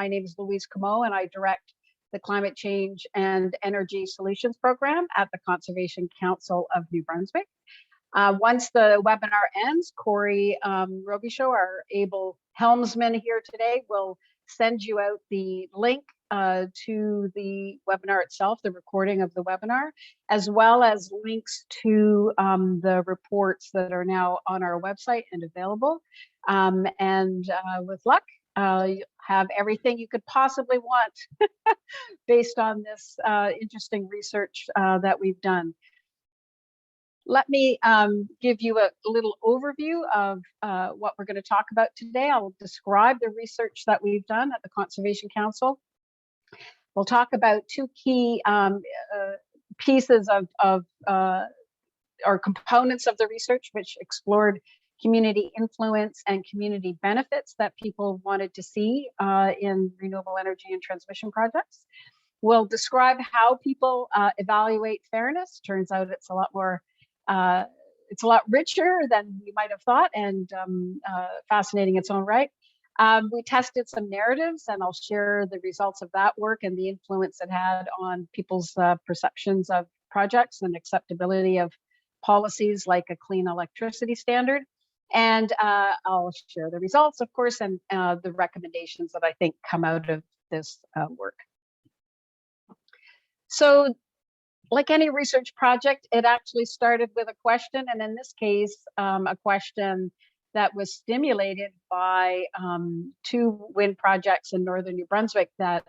My name is Louise Comeau, and I direct the Climate Change and Energy Solutions Program at the Conservation Council of New Brunswick. Once the webinar ends, Corey Robichaud, our able helmsman here today, will send you out the link to the webinar itself, the recording of the webinar, as well as links to the reports that are now on our website and available. With luck, you have everything you could possibly want based on this interesting research that we've done. Let me give you a little overview of what we're going to talk about today. I'll describe the research that we've done at the Conservation Council. We'll talk about two key pieces of or components of the research, which explored community influence and community benefits that people wanted to see in renewable energy and transmission projects. We'll describe how people evaluate fairness. Turns out it's a lot more it's a lot richer than we might have thought, and fascinating in its own right. We tested some narratives, and I'll share the results of that work and the influence it had on people's perceptions of projects and acceptability of policies like a clean electricity standard. And I'll share the results, of course, and the recommendations that I think come out of this work. So, like any research project, it actually started with a question, and in this case, a question that was stimulated by two wind projects in northern New Brunswick that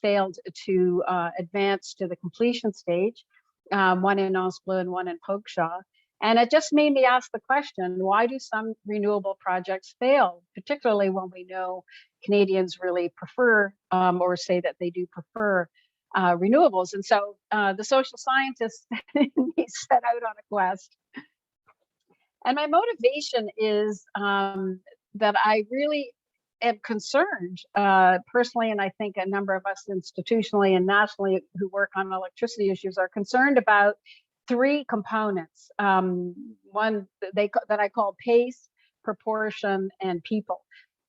failed to advance to the completion stage, one in Osbleu and one in Pogshaw. And it just made me ask the question, why do some renewable projects fail, particularly when we know Canadians really prefer or say that they do prefer renewables? And so the social scientist set out on a quest. And my motivation is that I really am concerned personally, and I think a number of us institutionally and nationally who work on electricity issues are concerned about three components. One that I call pace, proportion, and people.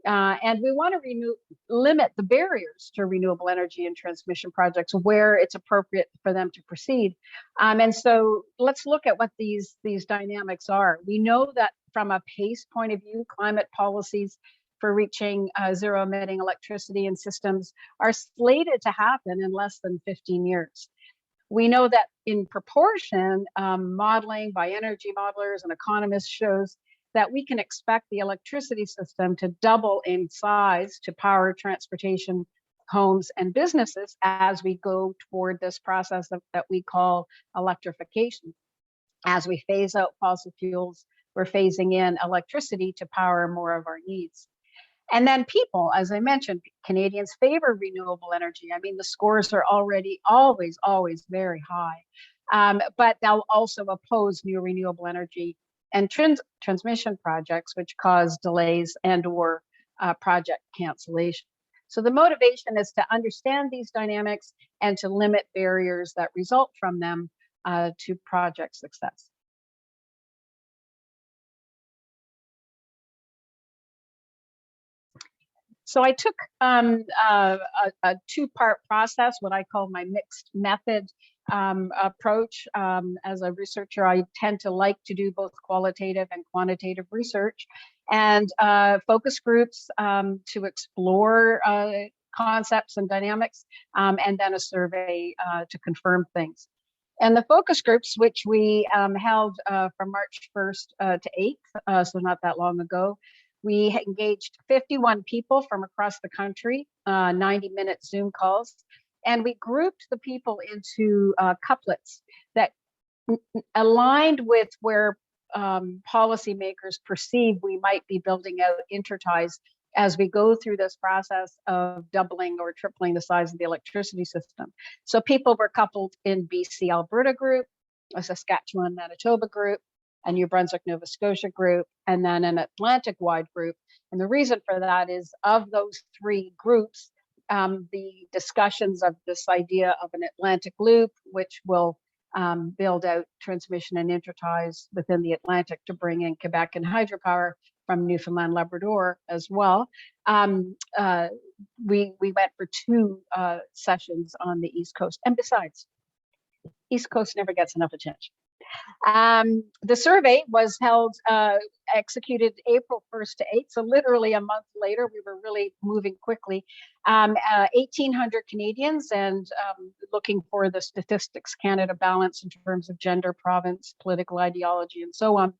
And we want to limit the barriers to renewable energy and transmission projects where it's appropriate for them to proceed. And so let's look at what these dynamics are. We know that from a pace point of view, climate policies for reaching zero emitting electricity and systems are slated to happen in less than 15 years. We know that in proportion, modeling by energy modelers and economists shows that we can expect the electricity system to double in size to power transportation, homes, and businesses as we go toward this process that we call electrification. As we phase out fossil fuels, we're phasing in electricity to power more of our needs. And then people, as I mentioned, Canadians favor renewable energy. I mean, the scores are already always very high, but they'll also oppose new renewable energy and transmission projects, which cause delays and or project cancellation. So the motivation is to understand these dynamics and to limit barriers that result from them to project success. So I took a two-part process, what I call my mixed method approach. As a researcher, I tend to like to do both qualitative and quantitative research, and focus groups to explore concepts and dynamics, and then a survey to confirm things. And the focus groups, which we held from March 1st to 8th, so not that long ago, we engaged 51 people from across the country, 90-minute Zoom calls, and we grouped the people into couplets that aligned with where policymakers perceive we might be building out interties as we go through this process of doubling or tripling the size of the electricity system. So people were coupled in BC Alberta group, a Saskatchewan Manitoba group, a New Brunswick Nova Scotia group, and then an Atlantic-wide group. And the reason for that is, of those three groups, the discussions of this idea of an Atlantic loop, which will build out transmission and interties within the Atlantic to bring in Quebec and hydropower, from Newfoundland, Labrador as well. We went for 2 sessions on the East Coast, and besides, East Coast never gets enough attention. The survey was held, executed April 1st to 8th. So literally a month later, we were really moving quickly. 1,800 Canadians, and looking for the Statistics Canada balance in terms of gender, province, political ideology, and so on.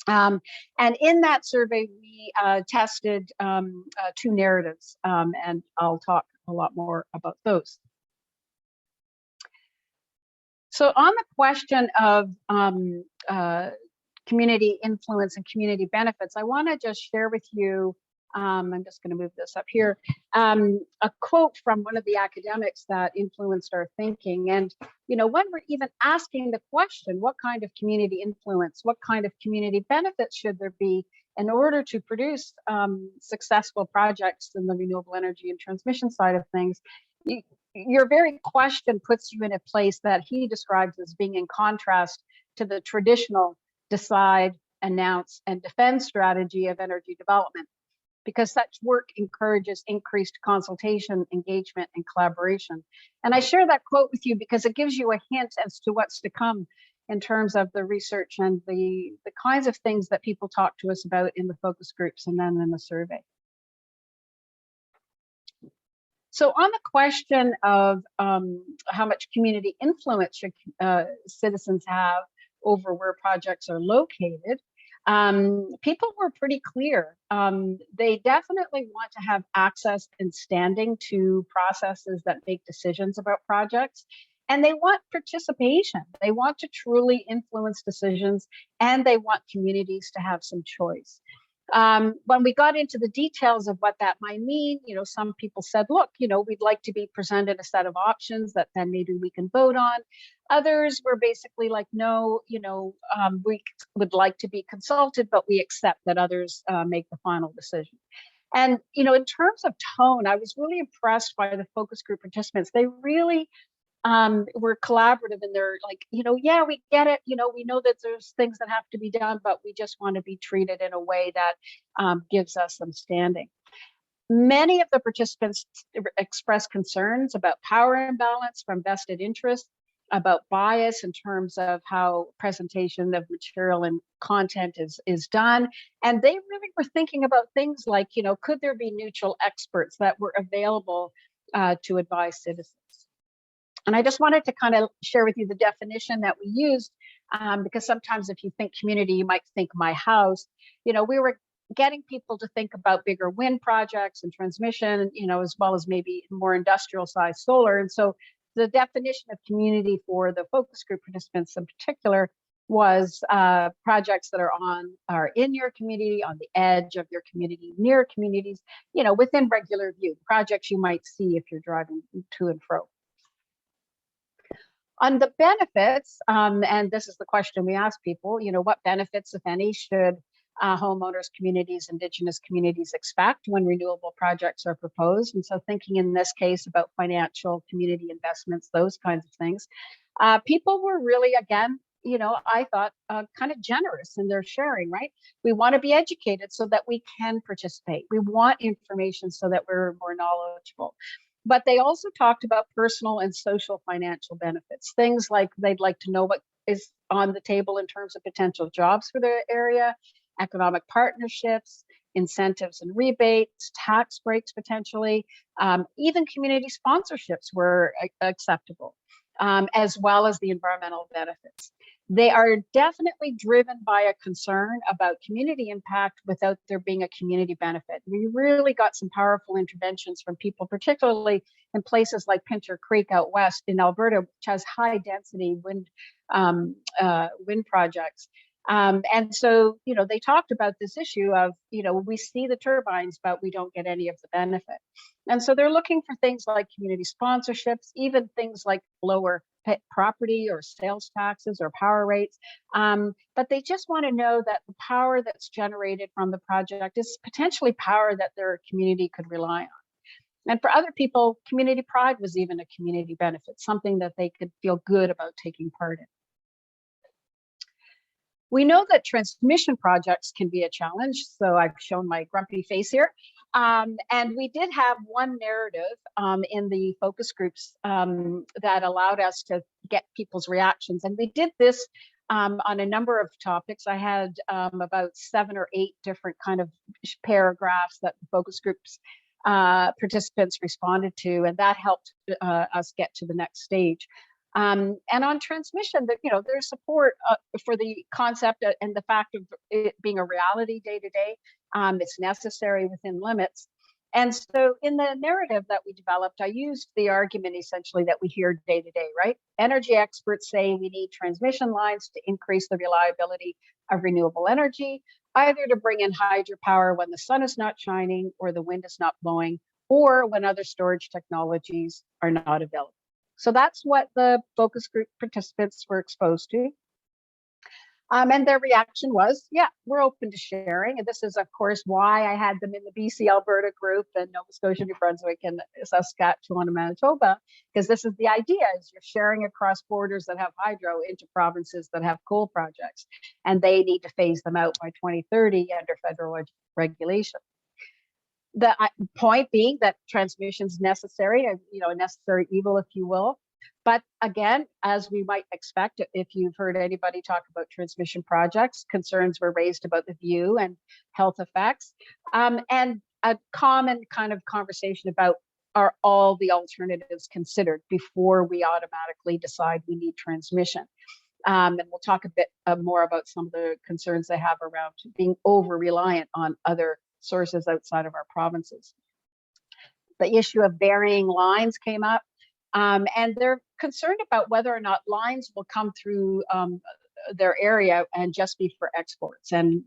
And in that survey, we tested 2 narratives, and I'll talk a lot more about those. So on the question of community influence and community benefits, I want to just share with you, I'm just going to move this up here, a quote from one of the academics that influenced our thinking. And, you know, when we're even asking the question, what kind of community influence, what kind of community benefits should there be in order to produce successful projects in the renewable energy and transmission side of things, your very question puts you in a place that he describes as being in contrast to the traditional decide, announce, and defend strategy of energy development, because such work encourages increased consultation, engagement, and collaboration. And I share that quote with you because it gives you a hint as to what's to come in terms of the research and the kinds of things that people talk to us about in the focus groups and then in the survey. So on the question of how much community influence should citizens have over where projects are located, people were pretty clear. They definitely want to have access and standing to processes that make decisions about projects, and they want participation. They want to truly influence decisions, and they want communities to have some choice. When we got into the details of what that might mean, you know, some people said, look, you know, we'd like to be presented a set of options that then maybe we can vote on. Others were basically like, no, you know, we would like to be consulted, but we accept that others make the final decision. And, you know, in terms of tone, I was really impressed by the focus group participants. They really were collaborative, and they're like, you know, yeah, we get it. You know, we know that there's things that have to be done, but we just want to be treated in a way that gives us some standing. Many of the participants expressed concerns about power imbalance from vested interests, about bias in terms of how presentation of material and content is done. And they really were thinking about things like, you know, could there be neutral experts that were available to advise citizens? And I just wanted to kind of share with you the definition that we used, because sometimes if you think community, you might think my house. You know, we were getting people to think about bigger wind projects and transmission, you know, as well as maybe more industrial sized solar. And so the definition of community for the focus group participants in particular was projects that are in your community, on the edge of your community, near communities, you know, within regular view, projects you might see if you're driving to and fro. On the benefits, and this is the question we ask people, you know, what benefits, if any, should homeowners, communities, Indigenous communities expect when renewable projects are proposed? And so thinking in this case about financial community investments, those kinds of things, people were really, again, you know, I thought kind of generous in their sharing, right? We want to be educated so that we can participate. We want information so that we're more knowledgeable. But they also talked about personal and social financial benefits, things like they'd like to know what is on the table in terms of potential jobs for their area, economic partnerships, incentives and rebates, tax breaks potentially, even community sponsorships were acceptable, as well as the environmental benefits. They are definitely driven by a concern about community impact without there being a community benefit. We really got some powerful interventions from people, particularly in places like Pincher Creek out west in Alberta, which has high density wind projects. And so, you know, they talked about this issue of, you know, we see the turbines, but we don't get any of the benefit. And so they're looking for things like community sponsorships, even things like lower property or sales taxes or power rates. But they just want to know that the power that's generated from the project is potentially power that their community could rely on. And for other people, community pride was even a community benefit, something that they could feel good about taking part in. We know that transmission projects can be a challenge, so I've shown my grumpy face here. And we did have one narrative in the focus groups that allowed us to get people's reactions. And we did this on a number of topics. I had about 7 or 8 different kind of paragraphs that the focus groups participants responded to, and that helped us get to the next stage. And on transmission, that there's support for the concept and the fact of it being a reality day to day. It's necessary within limits. And so in the narrative that we developed, I used the argument essentially that we hear day to day, right? Energy experts say we need transmission lines to increase the reliability of renewable energy, either to bring in hydropower when the sun is not shining or the wind is not blowing, or when other storage technologies are not available. So that's what the focus group participants were exposed to. And their reaction was, yeah, we're open to sharing. And this is, of course, why I had them in the BC Alberta group and Nova Scotia, New Brunswick, and Saskatchewan and Manitoba, because this is the idea, is you're sharing across borders that have hydro into provinces that have coal projects, and they need to phase them out by 2030 under federal regulation. The point being that transmission is necessary, a necessary evil, if you will. But again, as we might expect, if you've heard anybody talk about transmission projects, concerns were raised about the view and health effects, and a common kind of conversation about, are all the alternatives considered before we automatically decide we need transmission? And we'll talk a bit more about some of the concerns they have around being over-reliant on other sources outside of our provinces. The issue of burying lines came up, and they're concerned about whether or not lines will come through their area and just be for exports. And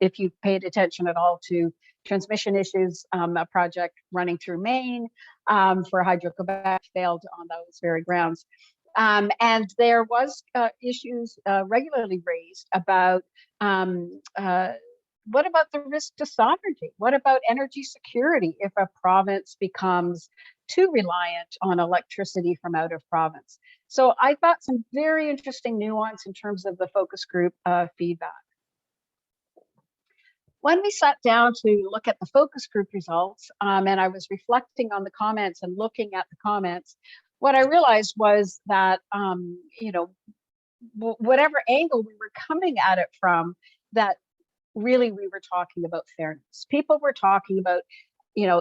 if you've paid attention at all to transmission issues, a project running through Maine for Hydro-Quebec failed on those very grounds. And there was issues regularly raised about what about the risk to sovereignty? What about energy security if a province becomes too reliant on electricity from out of province? So I got some very interesting nuance in terms of the focus group feedback. When we sat down to look at the focus group results, and I was reflecting on the comments and looking at the comments, what I realized was that, whatever angle we were coming at it from, that really we were talking about fairness. People were talking about,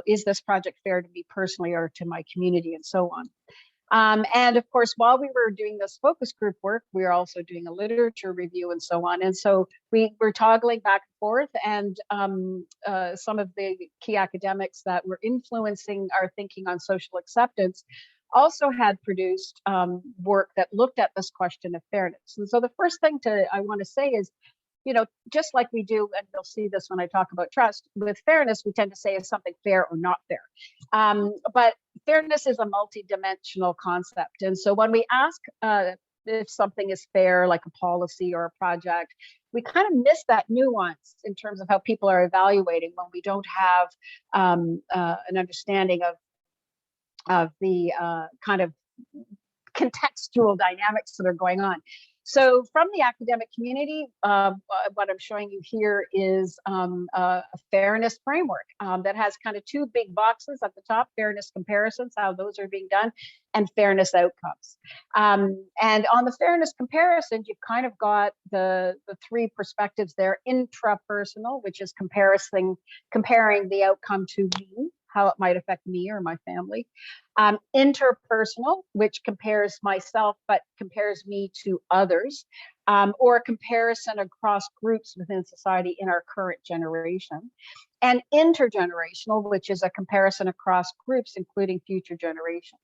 is this project fair to me personally or to my community, and so on. And of course, while we were doing this focus group work, we were also doing a literature review and so on. And so we were toggling back and forth, and some of the key academics that were influencing our thinking on social acceptance also had produced work that looked at this question of fairness. And so the first thing I want to say is, just like we do, and you'll see this when I talk about trust, with fairness, we tend to say is something fair or not fair. But fairness is a multidimensional concept. And so when we ask if something is fair, like a policy or a project, we kind of miss that nuance in terms of how people are evaluating when we don't have an understanding of the kind of contextual dynamics that are going on. So from the academic community, what I'm showing you here is a fairness framework that has kind of 2 big boxes at the top: fairness comparisons, how those are being done, and fairness outcomes. And on the fairness comparisons, you've kind of got the 3 perspectives there: intrapersonal, which is comparing the outcome to me, how it might affect me or my family. Interpersonal, which compares myself, but compares me to others, or a comparison across groups within society in our current generation. And intergenerational, which is a comparison across groups, including future generations.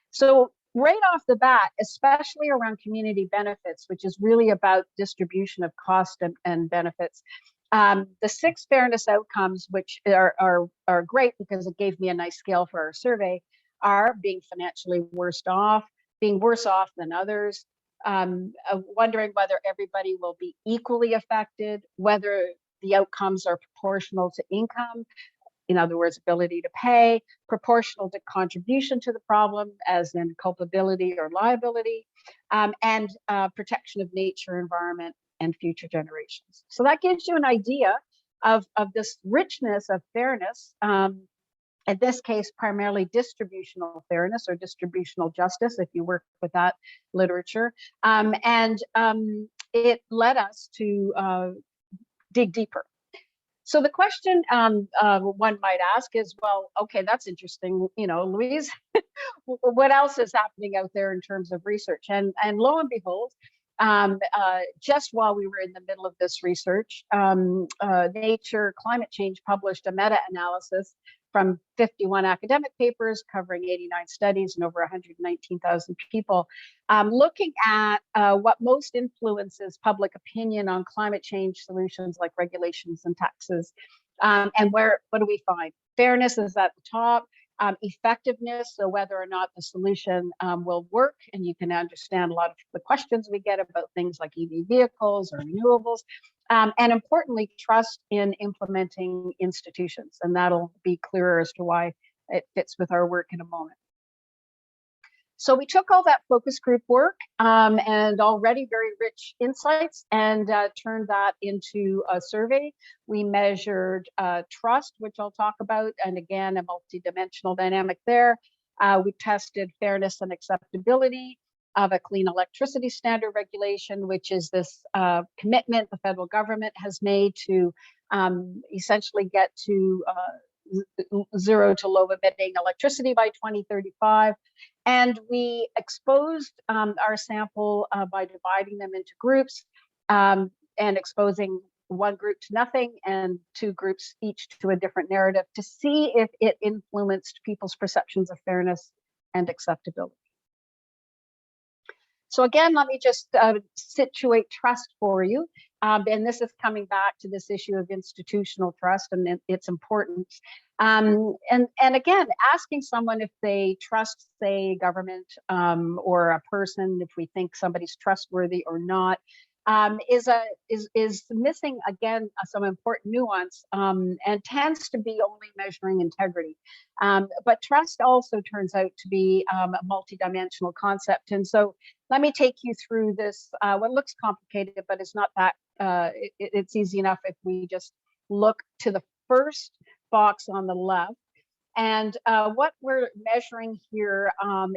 So right off the bat, especially around community benefits, which is really about distribution of cost and benefits, the 6 fairness outcomes, which are great because it gave me a nice scale for our survey, are being financially worse off, being worse off than others, wondering whether everybody will be equally affected, whether the outcomes are proportional to income, in other words, ability to pay, proportional to contribution to the problem, as in culpability or liability, and protection of nature, environment, and future generations. So that gives you an idea of this richness of fairness. In this case, primarily distributional fairness or distributional justice, if you work with that literature. It led us to dig deeper. So the question one might ask is, well, okay, that's interesting. Louise, what else is happening out there in terms of research? And lo and behold, just while we were in the middle of this research, Nature Climate Change published a meta-analysis from 51 academic papers covering 89 studies and over 119,000 people, looking at what most influences public opinion on climate change solutions like regulations and taxes. And what do we find? Fairness is at the top. Effectiveness, so whether or not the solution will work, and you can understand a lot of the questions we get about things like EV vehicles or renewables, and importantly, trust in implementing institutions, and that'll be clearer as to why it fits with our work in a moment. So we took all that focus group work and already very rich insights and turned that into a survey. We measured trust, which I'll talk about, and again, a multidimensional dynamic there. We tested fairness and acceptability of a clean electricity standard regulation, which is this commitment the federal government has made to essentially get to zero to low emitting electricity by 2035. And we exposed our sample by dividing them into groups and exposing one group to nothing and two groups each to a different narrative to see if it influenced people's perceptions of fairness and acceptability. So again, let me just situate trust for you. And this is coming back to this issue of institutional trust and its importance. And again, asking someone if they trust, say, government or a person, if we think somebody's trustworthy or not, is missing, again, some important nuance and tends to be only measuring integrity. But trust also turns out to be a multidimensional concept. And so let me take you through this, what looks complicated, but it's not that, it's easy enough if we just look to the first box on the left. And what we're measuring here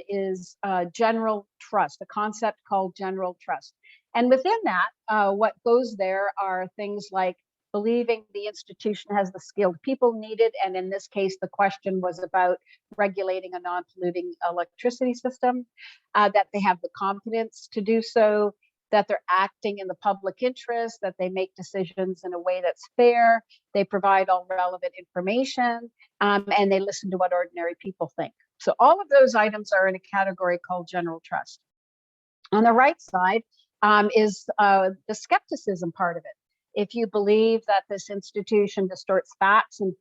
is general trust, a concept called general trust. And within that, what goes there are things like believing the institution has the skilled people needed. And in this case, the question was about regulating a non-polluting electricity system, that they have the competence to do so, that they're acting in the public interest, that they make decisions in a way that's fair, they provide all relevant information, and they listen to what ordinary people think. So all of those items are in a category called general trust. On the right side is the skepticism part of it. If you believe that this institution distorts facts in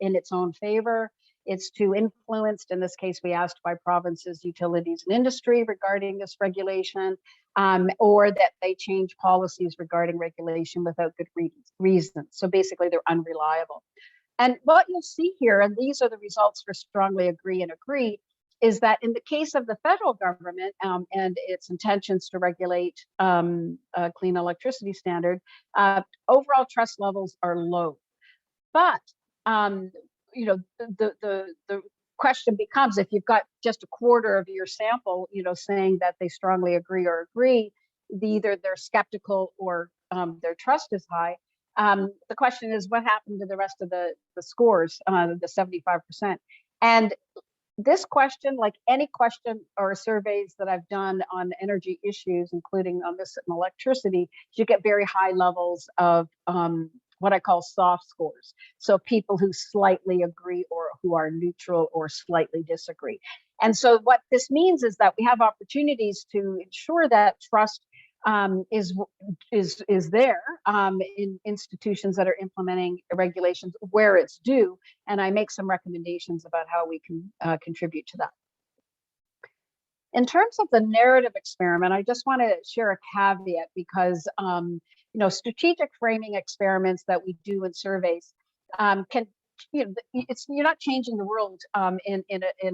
its own favor, it's too influenced. In this case, we asked by provinces, utilities, and industry regarding this regulation, or that they change policies regarding regulation without good reasons. So basically, they're unreliable. And what you'll see here, and these are the results for strongly agree and agree, is that in the case of the federal government and its intentions to regulate a clean electricity standard, overall trust levels are low. But the question becomes, if you've got just a quarter of your sample, saying that they strongly agree or agree, either they're skeptical or their trust is high. The question is, what happened to the rest of the scores, the 75%? And this question, like any question or surveys that I've done on energy issues, including on this and electricity, you get very high levels of what I call soft scores. So people who slightly agree or who are neutral or slightly disagree. And so what this means is that we have opportunities to ensure that trust is there in institutions that are implementing regulations where it's due. And I make some recommendations about how we can contribute to that. In terms of the narrative experiment, I just want to share a caveat because strategic framing experiments that we do in surveys can you're not changing the world in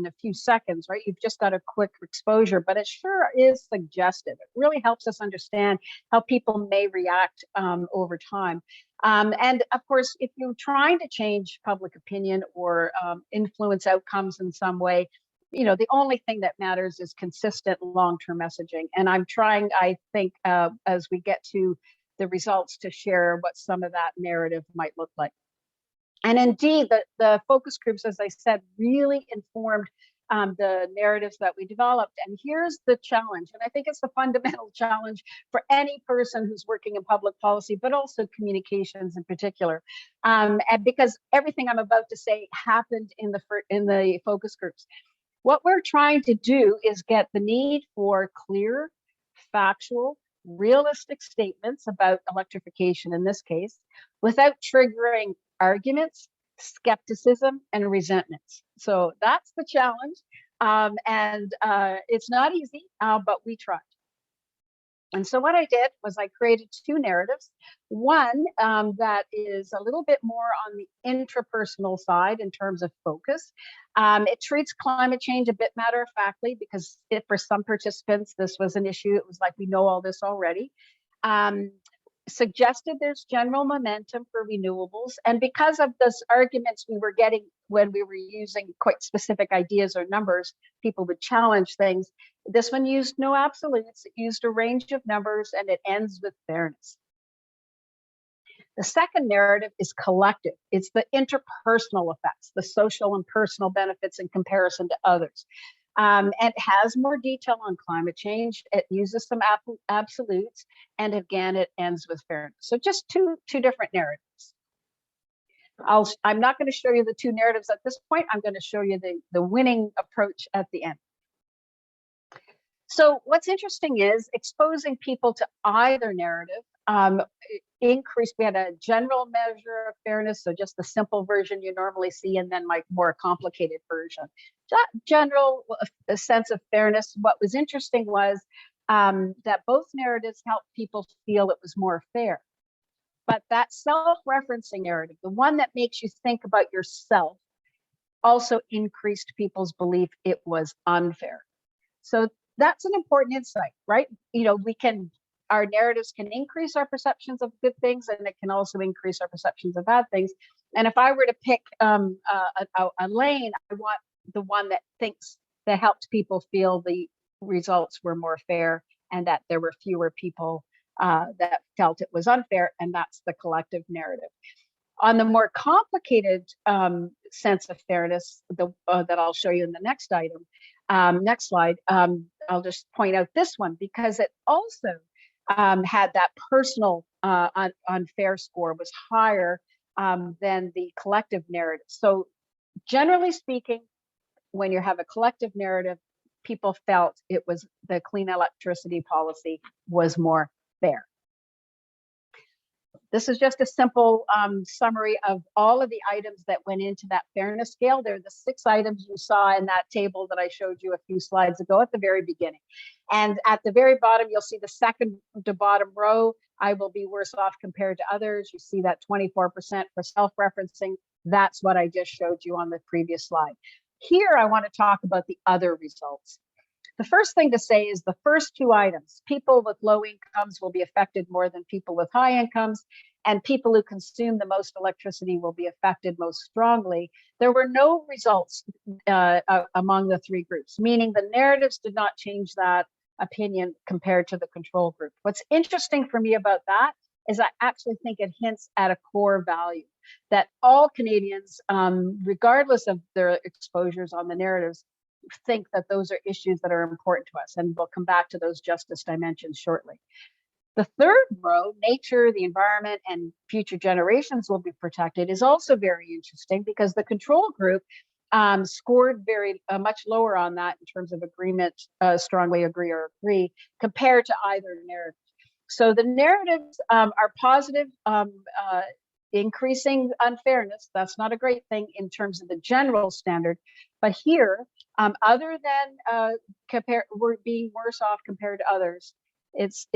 a few seconds, right? You've just got a quick exposure, but it sure is suggestive. It really helps us understand how people may react over time. And of course, if you're trying to change public opinion or influence outcomes in some way, the only thing that matters is consistent long-term messaging. And I'm trying, I think, as we get to the results, to share what some of that narrative might look like. And indeed, the focus groups, as I said, really informed the narratives that we developed. And here's the challenge, and I think it's the fundamental challenge for any person who's working in public policy, but also communications in particular. And because everything I'm about to say happened in the focus groups. What we're trying to do is get the need for clear, factual, realistic statements about electrification in this case, without triggering arguments, skepticism, and resentments. So that's the challenge. And it's not easy, but we tried. And so what I did was I created two narratives. One that is a little bit more on the intrapersonal side in terms of focus. It treats climate change a bit matter-of-factly because for some participants, this was an issue. It was like, we know all this already. Suggested there's general momentum for renewables. And because of those arguments we were getting when we were using quite specific ideas or numbers, people would challenge things. This one used no absolutes. It used a range of numbers, and it ends with fairness. The second narrative is collective. It's the interpersonal effects, the social and personal benefits in comparison to others. And it has more detail on climate change. It uses some absolutes, and again, it ends with fairness. So just two different narratives. I'm not going to show you the two narratives at this point. I'm going to show you the winning approach at the end. So what's interesting is exposing people to either narrative increased. We had a general measure of fairness, so just the simple version you normally see, and then my more complicated version. General a sense of fairness. What was interesting was that both narratives helped people feel it was more fair. But that self-referencing narrative, the one that makes you think about yourself, also increased people's belief it was unfair. So that's an important insight, right? Our narratives can increase our perceptions of good things, and it can also increase our perceptions of bad things. And if I were to pick a lane, I want the one that helped people feel the results were more fair and that there were fewer people that felt it was unfair, and that's the collective narrative. On the more complicated sense of fairness that I'll show you in the next item, next slide, I'll just point out this one because it also had that personal unfair score was higher than the collective narrative. So generally speaking, when you have a collective narrative, people felt it was the clean electricity policy was more fair. This is just a simple summary of all of the items that went into that fairness scale. They're the 6 items you saw in that table that I showed you a few slides ago at the very beginning. And at the very bottom, you'll see the second to bottom row, I will be worse off compared to others. You see that 24% for self-referencing. That's what I just showed you on the previous slide. Here, I want to talk about the other results. The first thing to say is the first 2 items, people with low incomes will be affected more than people with high incomes, and people who consume the most electricity will be affected most strongly. There were no results among the 3 groups, meaning the narratives did not change that opinion compared to the control group. What's interesting for me about that is I actually think it hints at a core value that all Canadians, regardless of their exposures on the narratives, think that those are issues that are important to us, and we'll come back to those justice dimensions shortly. The third row, nature, the environment, and future generations will be protected, is also very interesting because the control group scored very much lower on that in terms of agreement, strongly agree or agree, compared to either narrative. So the narratives are positive, increasing unfairness. That's not a great thing in terms of the general standard. But here, other than we're being worse off compared to others, it's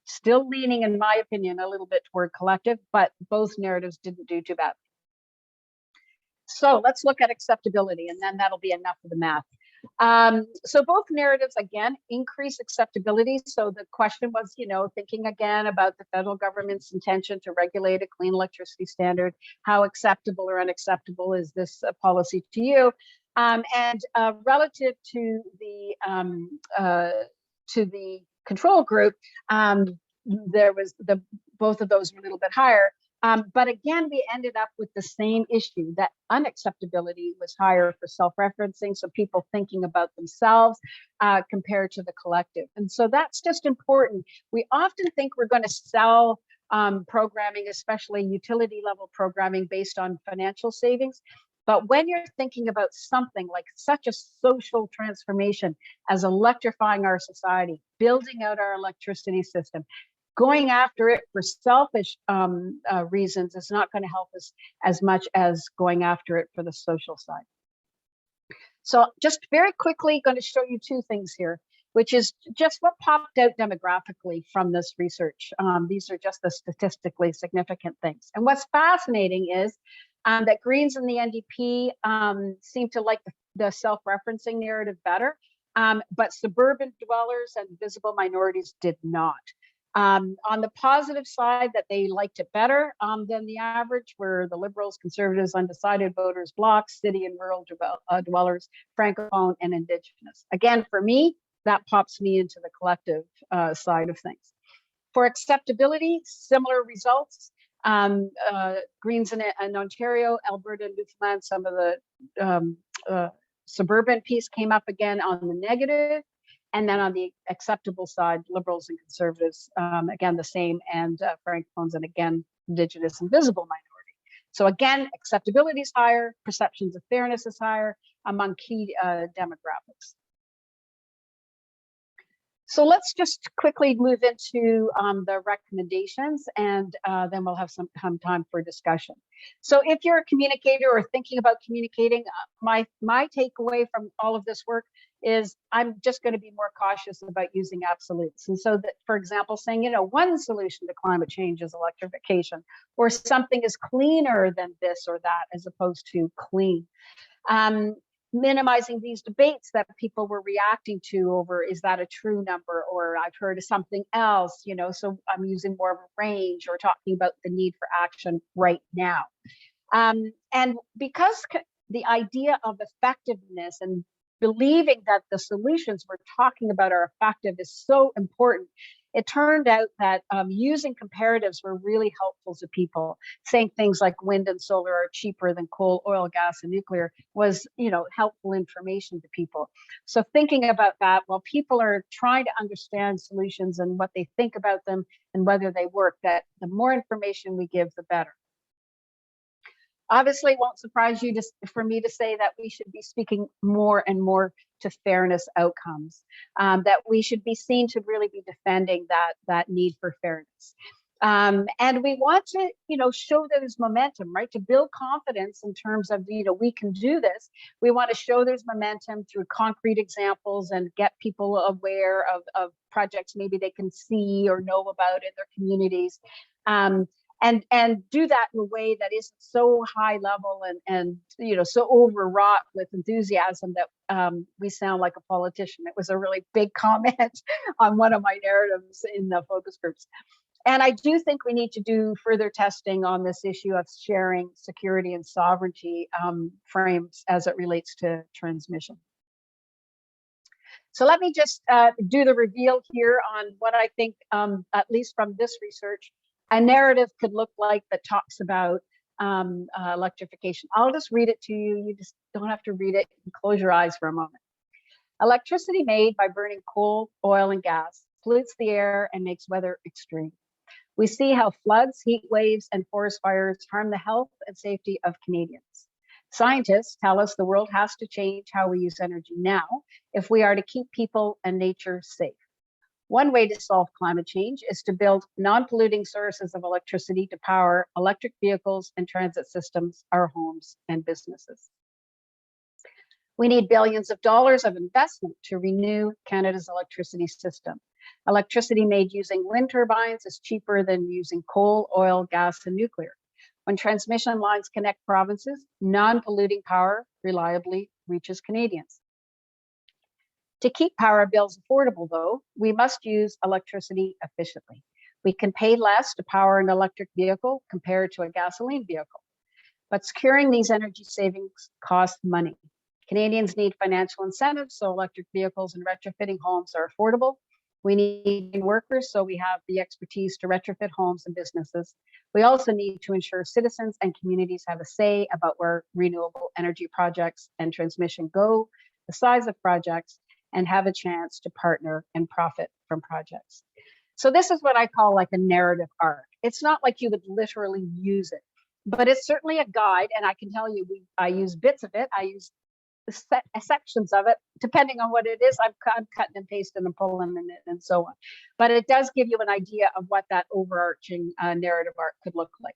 still leaning, in my opinion, a little bit toward collective, but both narratives didn't do too bad. So let's look at acceptability, and then that'll be enough of the math. So both narratives, again, increase acceptability. So the question was, thinking again about the federal government's intention to regulate a clean electricity standard, how acceptable or unacceptable is this policy to you? And relative to the control group, there was both of those were a little bit higher. But again, we ended up with the same issue, that unacceptability was higher for self-referencing, so people thinking about themselves compared to the collective. And so that's just important. We often think we're going to sell programming, especially utility level programming based on financial savings. But when you're thinking about something like such a social transformation as electrifying our society, building out our electricity system, going after it for selfish reasons is not going to help us as much as going after it for the social side. So just very quickly going to show you two things here, which is just what popped out demographically from this research. These are just the statistically significant things. And what's fascinating is that Greens and the NDP seem to like the self-referencing narrative better, but suburban dwellers and visible minorities did not. On the positive side, that they liked it better than the average were the Liberals, Conservatives, undecided voters, Blocks, city and rural dwellers, Francophone, and Indigenous. Again, for me, that pops me into the collective side of things. For acceptability, similar results. Greens in Ontario, Alberta, and Newfoundland, some of the suburban piece came up again on the negative. And then on the acceptable side, Liberals and Conservatives, again, the same, and Francophones, and again, Indigenous and visible minority. So again, acceptability is higher, perceptions of fairness is higher among key demographics. So let's just quickly move into the recommendations, and then we'll have some time for discussion. So if you're a communicator or thinking about communicating, my takeaway from all of this work is I'm just going to be more cautious about using absolutes. And so that, for example, saying, one solution to climate change is electrification, or something is cleaner than this or that, as opposed to clean. Minimizing these debates that people were reacting to over, is that a true number, or I've heard of something else, so I'm using more of a range, or talking about the need for action right now. And because the idea of effectiveness and believing that the solutions we're talking about are effective is so important, it turned out that using comparatives were really helpful to people. Saying things like wind and solar are cheaper than coal, oil, gas, and nuclear was, helpful information to people. So thinking about that while people are trying to understand solutions and what they think about them and whether they work, that the more information we give, the better. Obviously, it won't surprise you for me to say that we should be speaking more and more to fairness outcomes, that we should be seen to really be defending that need for fairness. And we want to, show that there's momentum, right? To build confidence in terms of, we can do this. We want to show there's momentum through concrete examples and get people aware of projects maybe they can see or know about in their communities. And do that in a way that isn't so high level and so overwrought with enthusiasm that we sound like a politician. It was a really big comment on one of my narratives in the focus groups. And I do think we need to do further testing on this issue of sharing security and sovereignty frames as it relates to transmission. So let me just do the reveal here on what I think, at least from this research, a narrative could look like that talks about electrification. I'll just read it to you. You just don't have to read it. You can close your eyes for a moment. Electricity made by burning coal, oil, and gas pollutes the air and makes weather extreme. We see how floods, heat waves, and forest fires harm the health and safety of Canadians. Scientists tell us the world has to change how we use energy now if we are to keep people and nature safe. One way to solve climate change is to build non-polluting sources of electricity to power electric vehicles and transit systems, our homes and businesses. We need billions of dollars of investment to renew Canada's electricity system. Electricity made using wind turbines is cheaper than using coal, oil, gas, and nuclear. When transmission lines connect provinces, non-polluting power reliably reaches Canadians. To keep power bills affordable, though, we must use electricity efficiently. We can pay less to power an electric vehicle compared to a gasoline vehicle. But securing these energy savings costs money. Canadians need financial incentives so electric vehicles and retrofitting homes are affordable. We need workers so we have the expertise to retrofit homes and businesses. We also need to ensure citizens and communities have a say about where renewable energy projects and transmission go, the size of projects, and have a chance to partner and profit from projects. So this is what I call like a narrative arc. It's not like you would literally use it, but it's certainly a guide. And I can tell you, I use bits of it. I use sections of it, depending on what it is. I'm cutting and pasting and pulling in it and so on. But it does give you an idea of what that overarching narrative arc could look like.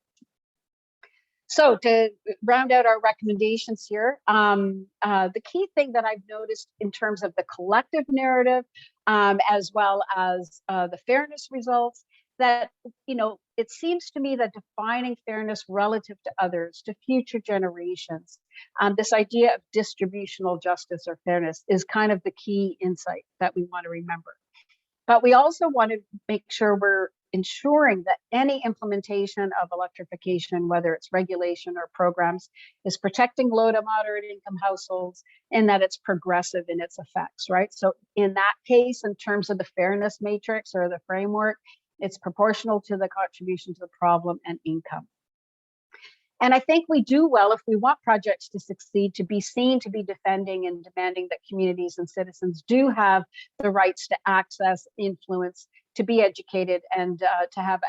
So to round out our recommendations here, the key thing that I've noticed in terms of the collective narrative, as well as the fairness results, that, it seems to me that defining fairness relative to others, to future generations, this idea of distributional justice or fairness is kind of the key insight that we want to remember. But we also want to make sure we're ensuring that any implementation of electrification, whether it's regulation or programs, is protecting low to moderate income households and that it's progressive in its effects, right? So in that case, in terms of the fairness matrix or the framework, it's proportional to the contribution to the problem and income. And I think we do well if we want projects to succeed, to be seen to be defending and demanding that communities and citizens do have the rights to access, influence, to be educated, and to have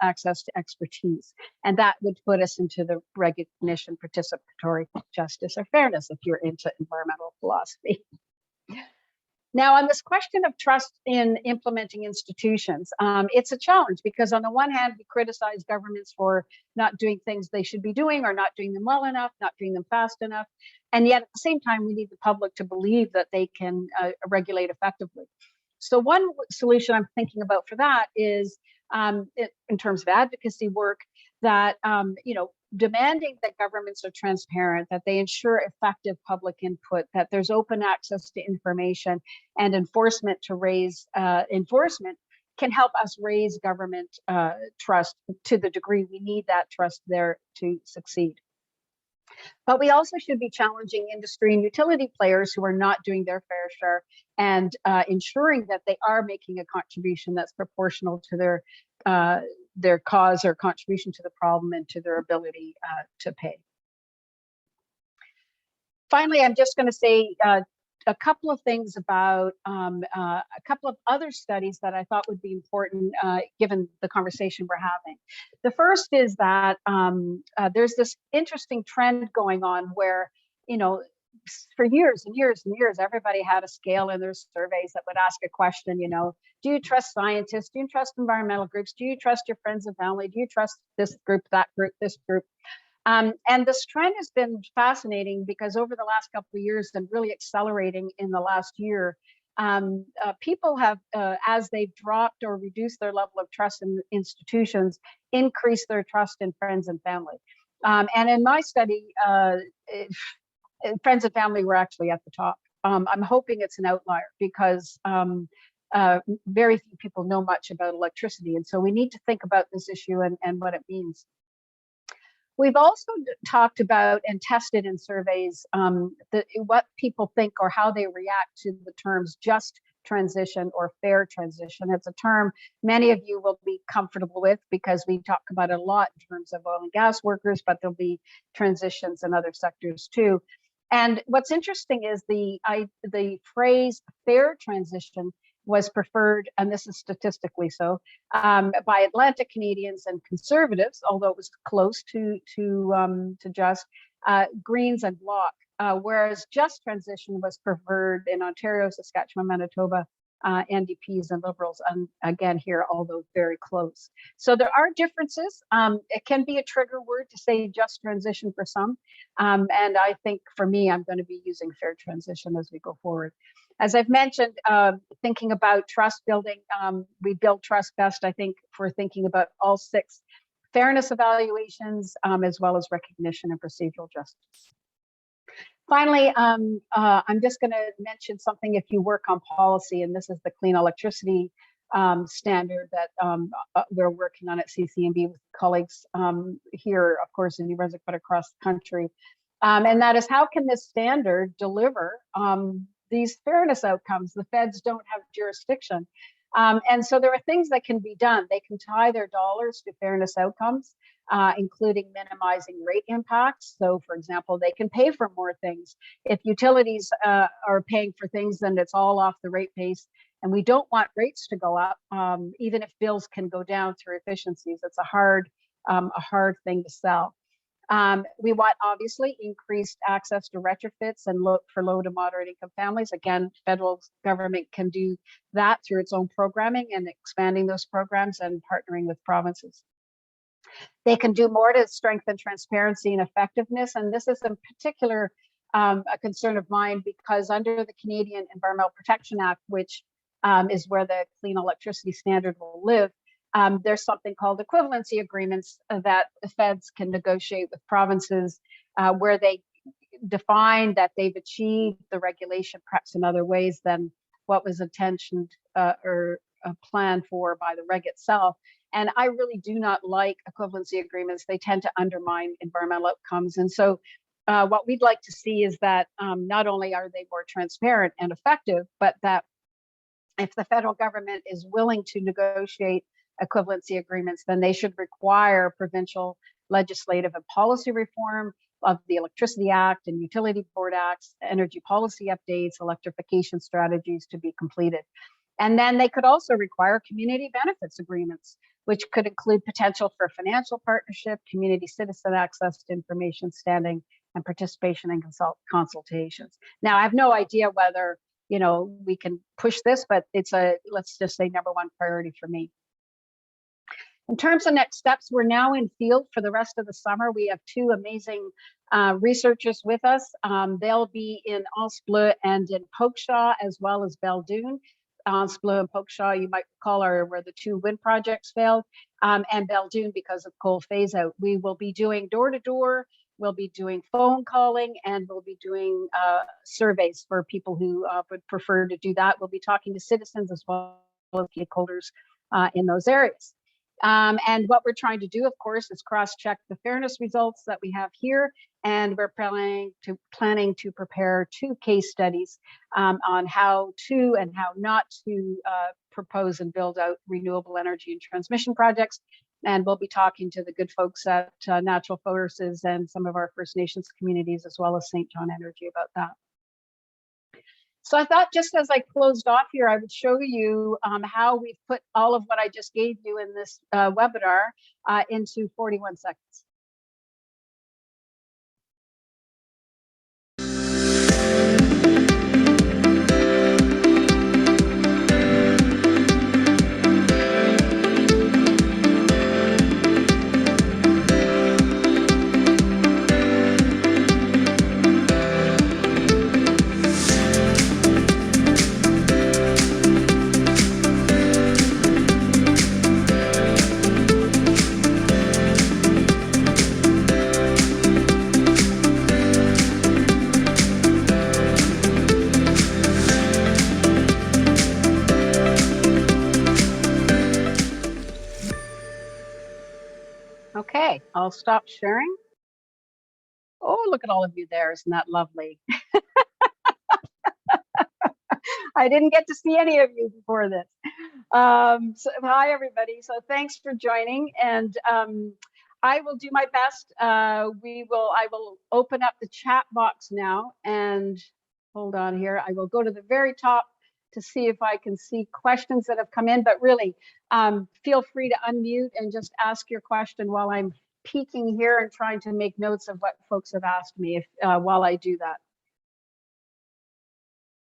access to expertise. And that would put us into the recognition, participatory justice or fairness if you're into environmental philosophy. Now, on this question of trust in implementing institutions, it's a challenge because on the one hand, we criticize governments for not doing things they should be doing or not doing them well enough, not doing them fast enough. And yet at the same time, we need the public to believe that they can regulate effectively. So one solution I'm thinking about for that is in terms of advocacy work that, demanding that governments are transparent, that they ensure effective public input, that there's open access to information and enforcement to raise enforcement can help us raise government trust to the degree we need that trust there to succeed. But we also should be challenging industry and utility players who are not doing their fair share and ensuring that they are making a contribution that's proportional to their cause or contribution to the problem and to their ability to pay. Finally, I'm just going to say a couple of things about a couple of other studies that I thought would be important given the conversation we're having. The first is that there's this interesting trend going on where, for years and years and years, everybody had a scale in their surveys that would ask a question, do you trust scientists? Do you trust environmental groups? Do you trust your friends and family? Do you trust this group, that group, this group? And this trend has been fascinating because over the last couple of years and really accelerating in the last year, people have, as they've dropped or reduced their level of trust in institutions, increased their trust in friends and family. And in my study, friends and family were actually at the top. I'm hoping it's an outlier because very few people know much about electricity. And so we need to think about this issue and what it means. We've also talked about and tested in surveys what people think or how they react to the terms just transition or fair transition. It's a term many of you will be comfortable with because we talk about it a lot in terms of oil and gas workers, but there'll be transitions in other sectors too. And what's interesting is the phrase fair transition was preferred, and this is statistically so, by Atlantic Canadians and Conservatives, although it was close to just Greens and Bloc, whereas just transition was preferred in Ontario, Saskatchewan, Manitoba, NDPs and Liberals, and again here, although very close. So there are differences. It can be a trigger word to say just transition for some, and I think for me, I'm going to be using fair transition as we go forward. As I've mentioned, thinking about trust building, we build trust best, I think, for thinking about all 6 fairness evaluations, as well as recognition and procedural justice. Finally, I'm just going to mention something if you work on policy, and this is the clean electricity standard that we're working on at CCNB with colleagues here, of course, in New Brunswick, but across the country. And that is, how can this standard deliver these fairness outcomes? The feds don't have jurisdiction. And so there are things that can be done. They can tie their dollars to fairness outcomes, including minimizing rate impacts. So, for example, they can pay for more things. If utilities are paying for things, then it's all off the rate base. And we don't want rates to go up, even if bills can go down through efficiencies. It's a hard thing to sell. We want, obviously, increased access to retrofits and for low to moderate income families. Again, federal government can do that through its own programming and expanding those programs and partnering with provinces. They can do more to strengthen transparency and effectiveness. And this is in particular a concern of mine, because under the Canadian Environmental Protection Act, which is where the clean electricity standard will live, there's something called equivalency agreements that the feds can negotiate with provinces, where they define that they've achieved the regulation perhaps in other ways than what was intentioned or planned for by the reg itself. And I really do not like equivalency agreements. They tend to undermine environmental outcomes. And so what we'd like to see is that not only are they more transparent and effective, but that if the federal government is willing to negotiate equivalency agreements, then they should require provincial legislative and policy reform of the Electricity Act and Utility Board Acts, energy policy updates, electrification strategies to be completed. And then they could also require community benefits agreements, which could include potential for financial partnership, community citizen access to information standing, and participation in consultations. Now, I have no idea whether we can push this, but it's let's just say, #1 priority for me. In terms of next steps, we're now in field for the rest of the summer. We have 2 amazing researchers with us. They'll be in Anse Bleu and in Pokeshaw, as well as Belledune. Anse Bleu and Pokeshaw, you might recall, are where the 2 wind projects failed, and Belledune because of coal phase out. We will be doing door-to-door, we'll be doing phone calling, and we'll be doing surveys for people who would prefer to do that. We'll be talking to citizens as well as stakeholders in those areas. And what we're trying to do, of course, is cross-check the fairness results that we have here, and we're planning to prepare 2 case studies on how to and how not to propose and build out renewable energy and transmission projects. And we'll be talking to the good folks at Natural Forces and some of our First Nations communities, as well as St. John Energy, about that. So I thought, just as I closed off here, I would show you how we've put all of what I just gave you in this webinar into 41 seconds. Okay, I'll stop sharing. Oh, look at all of you there. Isn't that lovely? I didn't get to see any of you before this. So, hi, everybody. So thanks for joining. And I will do my best. I will open up the chat box now. And hold on here. I will go to the very top to see if I can see questions that have come in. But really, feel free to unmute and just ask your question while I'm peeking here and trying to make notes of what folks have asked me while I do that.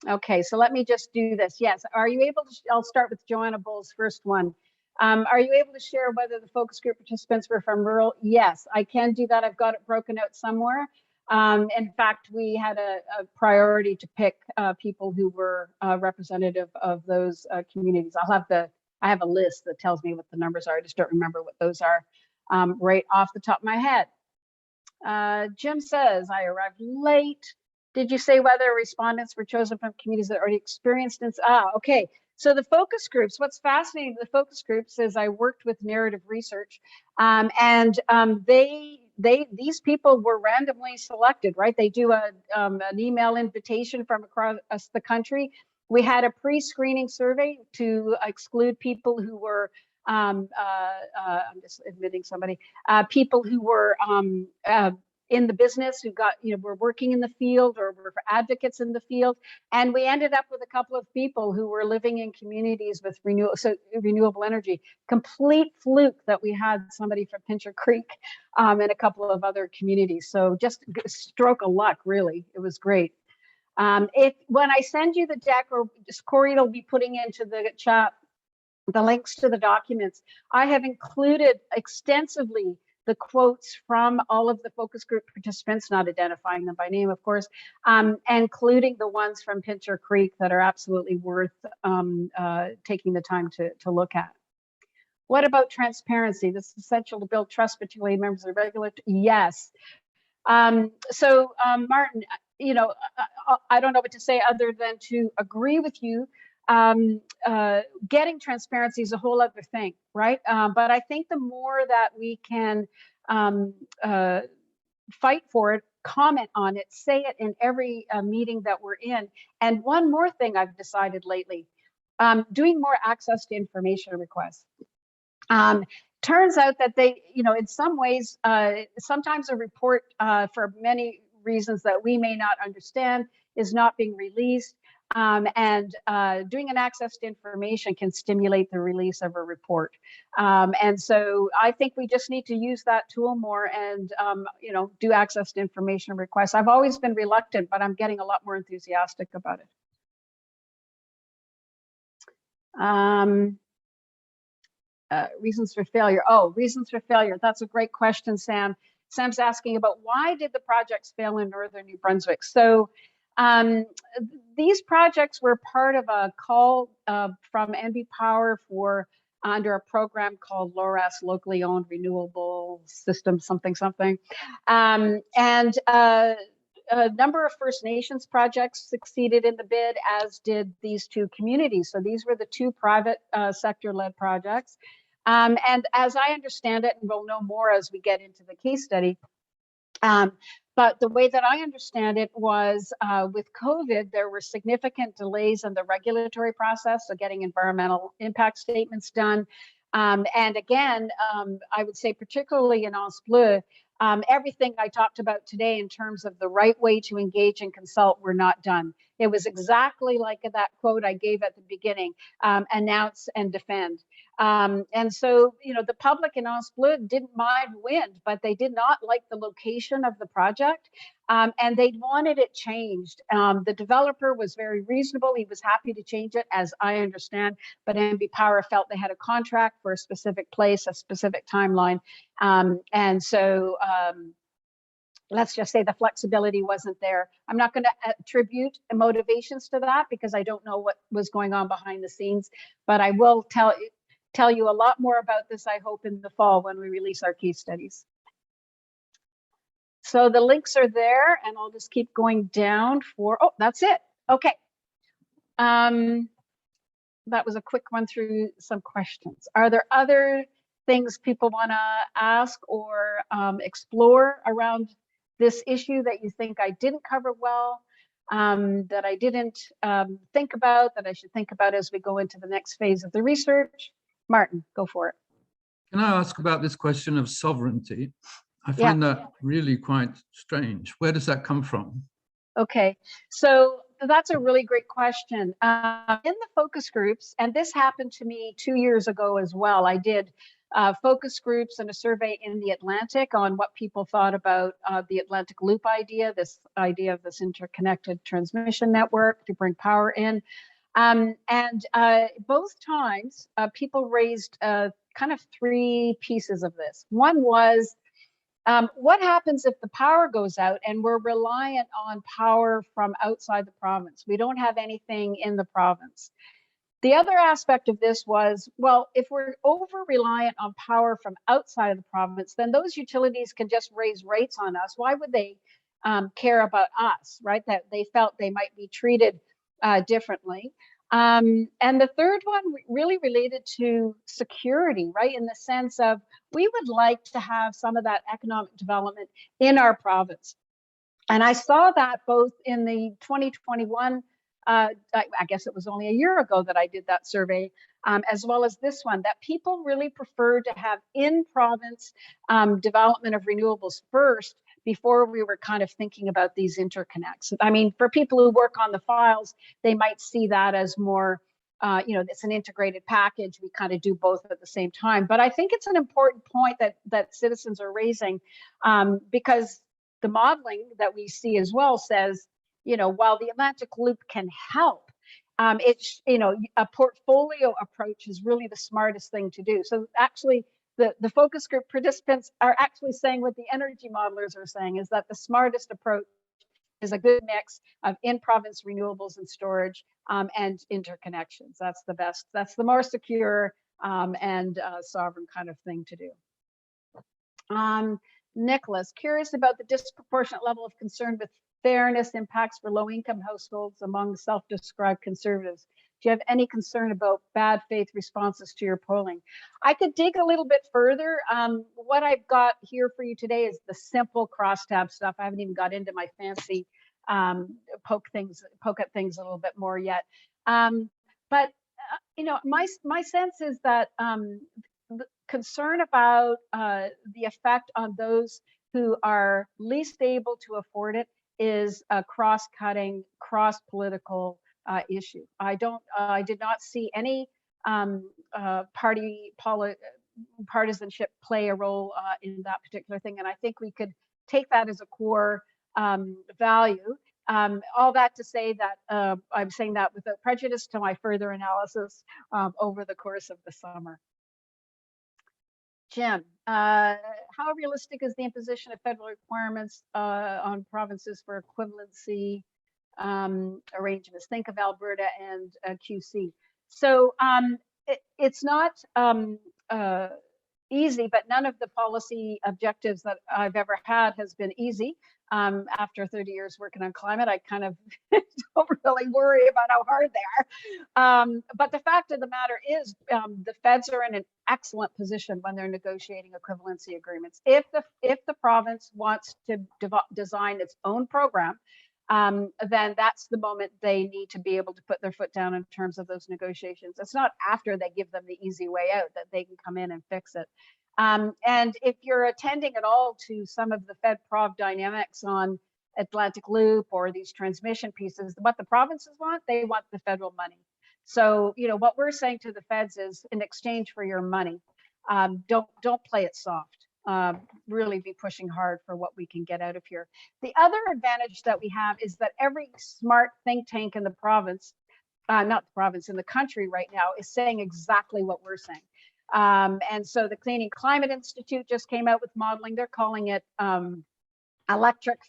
Okay, so let me just do this. Yes, are you able to, I'll start with Joanna Bull's first one. Are you able to share whether the focus group participants were from rural? Yes, I can do that. I've got it broken out somewhere. In fact, we had a priority to pick people who were representative of those communities. I have a list that tells me what the numbers are. I just don't remember what those are. right off the top of my head. Jim says, I arrived late. Did you say whether respondents were chosen from communities that already experienced this? Okay. So the focus groups, what's fascinating to the focus groups is I worked with narrative research, these people were randomly selected, right? They do an email invitation from across the country. We had a pre-screening survey to exclude people who were I'm just admitting somebody, people who were in the business, who were working in the field or were advocates in the field. And we ended up with a couple of people who were living in communities with renewable energy. Complete fluke that we had somebody from Pincher Creek and a couple of other communities. So just a stroke of luck, really. It was great. When I send you the deck, or Corey will be putting into the chat the links to the documents, I have included extensively the quotes from all of the focus group participants, not identifying them by name, of course, including the ones from Pincher Creek that are absolutely worth taking the time to look at. What about transparency? This is essential to build trust, particularly members of the regulator. Yes. Martin, I don't know what to say other than to agree with you. Getting transparency is a whole other thing, right? But I think the more that we can fight for it, comment on it, say it in every meeting that we're in. And one more thing I've decided lately, doing more access to information requests. Turns out that they, in some ways, sometimes a report for many reasons that we may not understand is not being released. Doing an access to information can stimulate the release of a report. And so I think we just need to use that tool more and, do access to information requests. I've always been reluctant, but I'm getting a lot more enthusiastic about it. Reasons for failure. Oh, reasons for failure. That's a great question, Sam. Sam's asking about why did the projects fail in Northern New Brunswick? So these projects were part of a call from NB Power for under a program called LORAS, Locally Owned Renewable System, something. A number of First Nations projects succeeded in the bid, as did these two communities. So these were the two private sector-led projects. And as I understand it, and we'll know more as we get into the case study, but the way that I understand it was with COVID, there were significant delays in the regulatory process, so getting environmental impact statements done. And again, I would say particularly in Anse Bleu, everything I talked about today in terms of the right way to engage and consult were not done. It was exactly like that quote I gave at the beginning, announce and defend. And so, the public in Anse Bleu didn't mind wind, but they did not like the location of the project. And they wanted it changed. The developer was very reasonable. He was happy to change it, as I understand, but NB Power felt they had a contract for a specific place, a specific timeline. And so let's just say the flexibility wasn't there. I'm not going to attribute motivations to that because I don't know what was going on behind the scenes, but I will tell you a lot more about this, I hope, in the fall when we release our case studies. So the links are there, and I'll just keep going down for, oh, that's it. Okay. That was a quick run through some questions. Are there other things people want to ask or explore around this issue that you think I didn't cover well, that I didn't think about, that I should think about as we go into the next phase of the research? Martin, go for it. Can I ask about this question of sovereignty? I find that really quite strange. Where does that come from? Okay, so that's a really great question. In the focus groups, and this happened to me 2 years ago as well, I did focus groups and a survey in the Atlantic on what people thought about the Atlantic Loop idea, this idea of this interconnected transmission network to bring power in. Both times, people raised kind of three pieces of this. One was, what happens if the power goes out and we're reliant on power from outside the province? We don't have anything in the province. The other aspect of this was, well, if we're over reliant on power from outside of the province, then those utilities can just raise rates on us. Why would they care about us, right? That they felt they might be treated differently. And the third one really related to security, right? In the sense of we would like to have some of that economic development in our province. And I saw that both in the 2021, I guess it was only a year ago that I did that survey, as well as this one, that people really prefer to have in-province development of renewables first before we were kind of thinking about these interconnects. I mean, for people who work on the files, they might see that as more, it's an integrated package. We kind of do both at the same time. But I think it's an important point that citizens are raising, because the modeling that we see as well says, while the Atlantic Loop can help, it's, a portfolio approach is really the smartest thing to do. So actually, the focus group participants are actually saying what the energy modelers are saying, is that the smartest approach is a good mix of in-province renewables and storage and interconnections. That's the best. That's the more secure and sovereign kind of thing to do. Nicholas, curious about the disproportionate level of concern with fairness impacts for low-income households among self-described conservatives. Do you have any concern about bad faith responses to your polling? I could dig a little bit further. What I've got here for you today is the simple crosstab stuff. I haven't even got into my fancy poke at things a little bit more yet. But my sense is that the concern about the effect on those who are least able to afford it is a cross-cutting, cross-political issue. I did not see any partisanship play a role in that particular thing, and I think we could take that as a core value. All that to say that I'm saying that without prejudice to my further analysis over the course of the summer. Jim, how realistic is the imposition of federal requirements on provinces for equivalency arrangements? Think of Alberta and QC. So it's not easy, but none of the policy objectives that I've ever had has been easy. After 30 years working on climate, I kind of don't really worry about how hard they are. But the fact of the matter is the feds are in an excellent position when they're negotiating equivalency agreements. If the province wants to design its own program, then that's the moment they need to be able to put their foot down in terms of those negotiations. It's not after they give them the easy way out that they can come in and fix it. And if you're attending at all to some of the Fed-Prov dynamics on Atlantic Loop or these transmission pieces, what the provinces want, they want the federal money. So, what we're saying to the feds is, in exchange for your money, don't play it soft. Really be pushing hard for what we can get out of here. The other advantage that we have is that every smart think tank in the province, not the province, in the country right now, is saying exactly what we're saying. And so the Cleaning Climate Institute just came out with modeling. They're calling it electric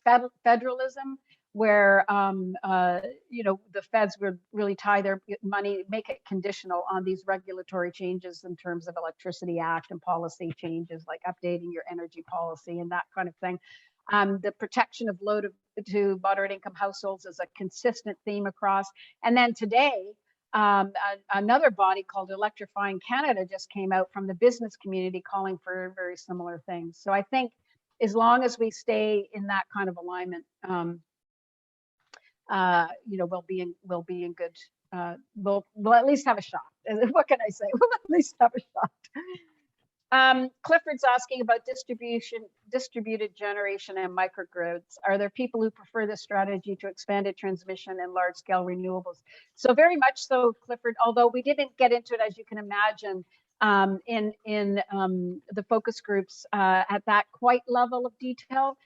federalism, where the feds would really tie their money, make it conditional on these regulatory changes in terms of Electricity Act and policy changes like updating your energy policy and that kind of thing. The protection of low to moderate income households is a consistent theme across. And then today, another body called Electrifying Canada just came out from the business community calling for very similar things. So I think as long as we stay in that kind of alignment, we'll be in good. We'll at least have a shot. What can I say? We'll at least have a shot. Clifford's asking about distributed generation and microgrids. Are there people who prefer this strategy to expanded transmission and large-scale renewables? So very much so, Clifford, although we didn't get into it, as you can imagine, in the focus groups at that quite level of detail.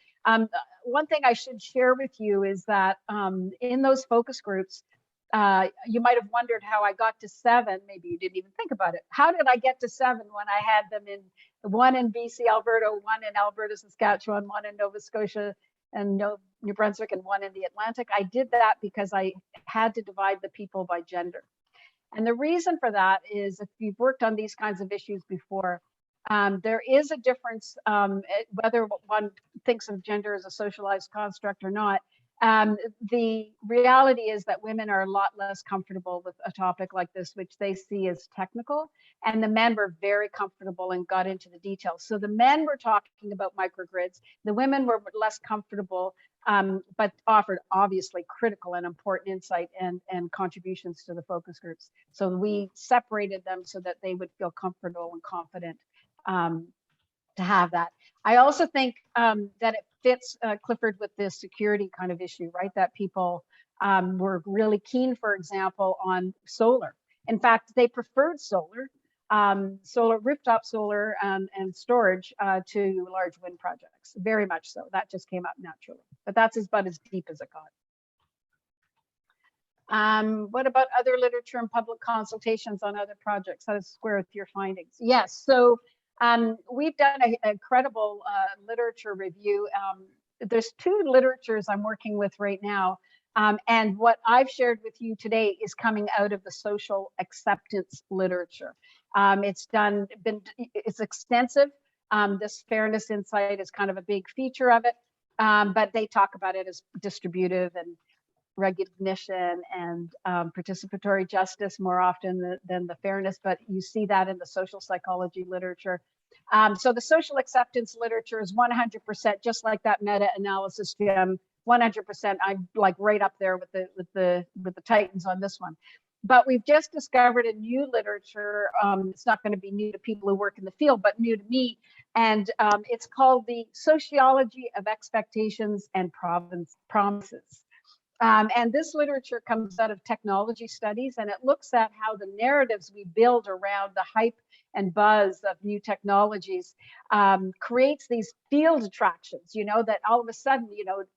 One thing I should share with you is that in those focus groups, you might have wondered how I got to 7. Maybe you didn't even think about it. How did I get to 7 when I had them in 1 in BC, Alberta, 1 in Alberta, Saskatchewan, 1 in Nova Scotia and New Brunswick, and 1 in the Atlantic? I did that because I had to divide the people by gender. And the reason for that is, if you've worked on these kinds of issues before, there is a difference, whether one thinks of gender as a socialized construct or not. The reality is that women are a lot less comfortable with a topic like this, which they see as technical, and the men were very comfortable and got into the details. So the men were talking about microgrids, the women were less comfortable, but offered obviously critical and important insight and contributions to the focus groups. So we separated them so that they would feel comfortable and confident to have that. I also think that it fits, Clifford, with this security kind of issue, right? That people were really keen, for example, on solar. In fact, they preferred solar, rooftop solar and storage to large wind projects, very much so. That just came up naturally, but that's about as deep as it got. What about other literature and public consultations on other projects? How does it square with your findings? Yes, so we've done a credible literature review. There's two literatures I'm working with right now. And what I've shared with you today is coming out of the social acceptance literature. It's extensive. This fairness insight is kind of a big feature of it, but they talk about it as distributive and recognition and participatory justice more often than the fairness, but you see that in the social psychology literature. So the social acceptance literature is 100%, just like that meta-analysis, Jim. 100%. I'm like right up there with the titans on this one. But we've just discovered a new literature. It's not going to be new to people who work in the field, but new to me. And it's called the Sociology of Expectations and Promises. And this literature comes out of technology studies, and it looks at how the narratives we build around the hype and buzz of new technologies creates these field attractions, that all of a sudden,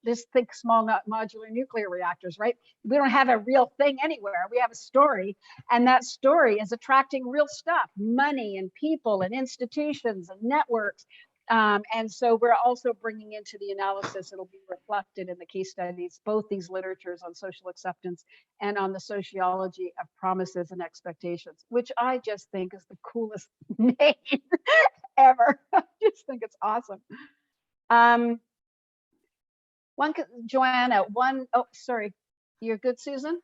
this think small modular nuclear reactors, right? We don't have a real thing anywhere. We have a story, and that story is attracting real stuff, money and people and institutions and networks. And so we're also bringing into the analysis, it'll be reflected in the case studies, both these literatures on social acceptance and on the sociology of promises and expectations, which I just think is the coolest name ever. I just think it's awesome. Joanna, oh, sorry, you're good, Susan?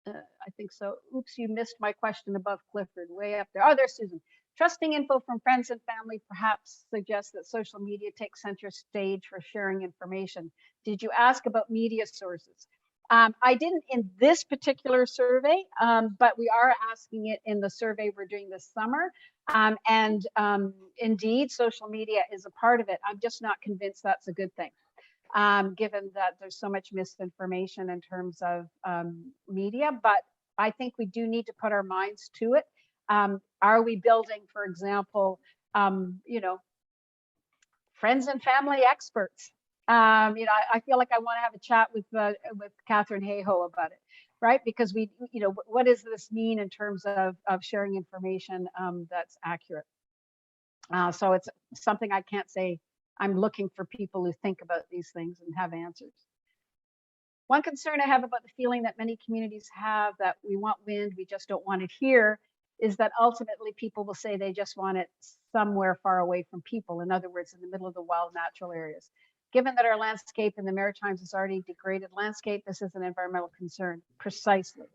I think so. Oops, you missed my question above Clifford, way up there. Oh, there's Susan. Trusting info from friends and family perhaps suggests that social media takes center stage for sharing information. Did you ask about media sources? I didn't in this particular survey, but we are asking it in the survey we're doing this summer. Indeed, social media is a part of it. I'm just not convinced that's a good thing, given that there's so much misinformation in terms of media. But I think we do need to put our minds to it. Are we building, for example, friends and family experts? I feel like I want to have a chat with Catherine Hayhoe about it, right? Because what does this mean in terms of sharing information that's accurate? So it's something I can't say. I'm looking for people who think about these things and have answers. One concern I have about the feeling that many communities have that we want wind, we just don't want it here, is that ultimately people will say they just want it somewhere far away from people. In other words, in the middle of the wild natural areas. Given that our landscape in the Maritimes is already degraded landscape, this is an environmental concern, precisely.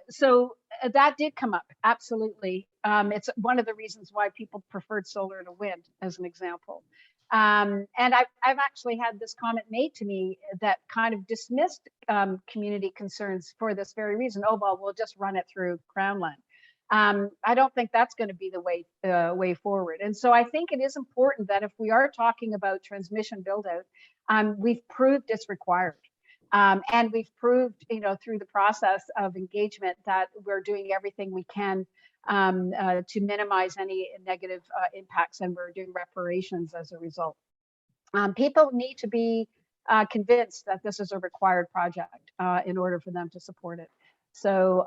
So that did come up, absolutely. It's one of the reasons why people preferred solar to wind, as an example. And I've actually had this comment made to me that kind of dismissed community concerns for this very reason. Oh, well, we'll just run it through Crown land. I don't think that's going to be the way forward. And so I think it is important that if we are talking about transmission build out, we've proved it's required. And we've proved, through the process of engagement that we're doing everything we can to minimize any negative impacts, and we're doing reparations as a result. People need to be convinced that this is a required project in order for them to support it. So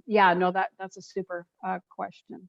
yeah, no, that's a super question.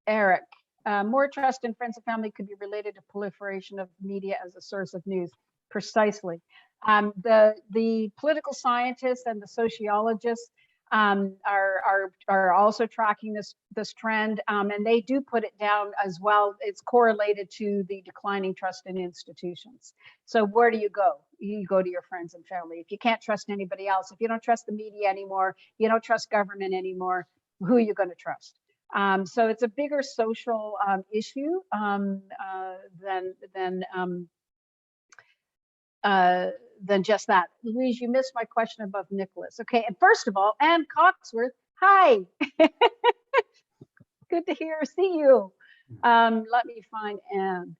Eric, more trust in friends and family could be related to proliferation of media as a source of news. Precisely. The political scientists and the sociologists are also tracking this trend, and they do put it down as well. It's correlated to the declining trust in institutions. So where do you go? You go to your friends and family. If you can't trust anybody else, if you don't trust the media anymore, you don't trust government anymore, who are you going to trust? So it's a bigger social issue than just that. Louise, you missed my question above Nicholas. Okay, and first of all, Anne Coxworth, hi. Good to see you. Let me find Anne,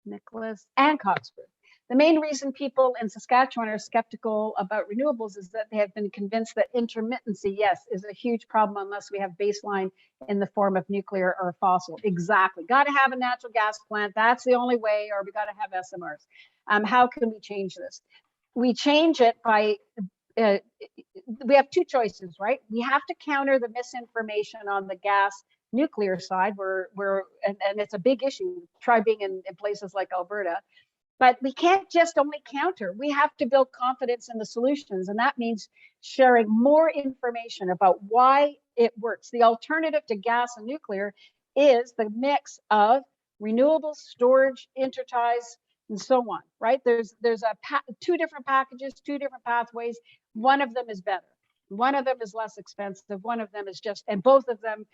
Nicholas, Anne Coxworth. The main reason people in Saskatchewan are skeptical about renewables is that they have been convinced that intermittency, yes, is a huge problem unless we have baseline in the form of nuclear or fossil. Exactly. Got to have a natural gas plant. That's the only way, or we got to have SMRs. How can we change this? We change it by, we have two choices, right? We have to counter the misinformation on the gas nuclear side, and it's a big issue. Try being in places like Alberta. But we can't just only counter. We have to build confidence in the solutions. And that means sharing more information about why it works. The alternative to gas and nuclear is the mix of renewables, storage, interties, and so on, right? There's two different packages, two different pathways. One of them is better. One of them is less expensive. One of them is just, and both of them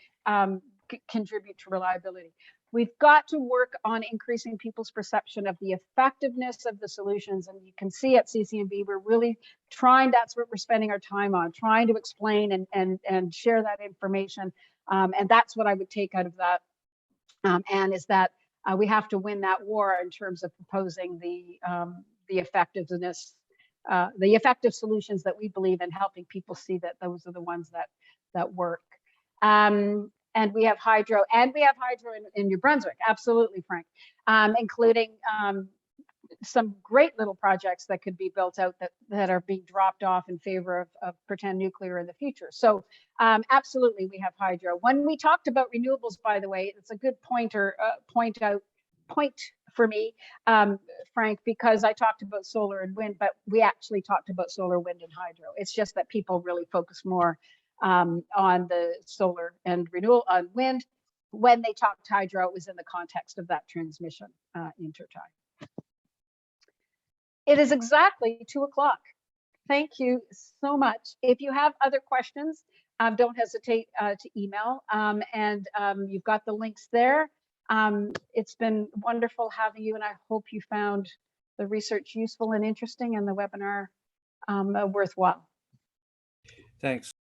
contribute to reliability. We've got to work on increasing people's perception of the effectiveness of the solutions. And you can see at CCNB, we're really trying, that's what we're spending our time on, trying to explain and share that information. And that's what I would take out of that, and is that we have to win that war in terms of proposing the effectiveness, the effective solutions that we believe in, helping people see that those are the ones that work. And we have hydro, in New Brunswick, absolutely, Frank, including some great little projects that could be built out that are being dropped off in favor of pretend nuclear in the future. So absolutely, we have hydro. When we talked about renewables, by the way, it's a good point for me, Frank, because I talked about solar and wind, but we actually talked about solar, wind, and hydro. It's just that people really focus more on the solar and renewable on wind. When they talked hydro, it was in the context of that transmission intertie. It is exactly 2 o'clock. Thank you so much. If you have other questions, don't hesitate to email, and you've got the links there. It's been wonderful having you, and I hope you found the research useful and interesting and the webinar worthwhile. Thanks.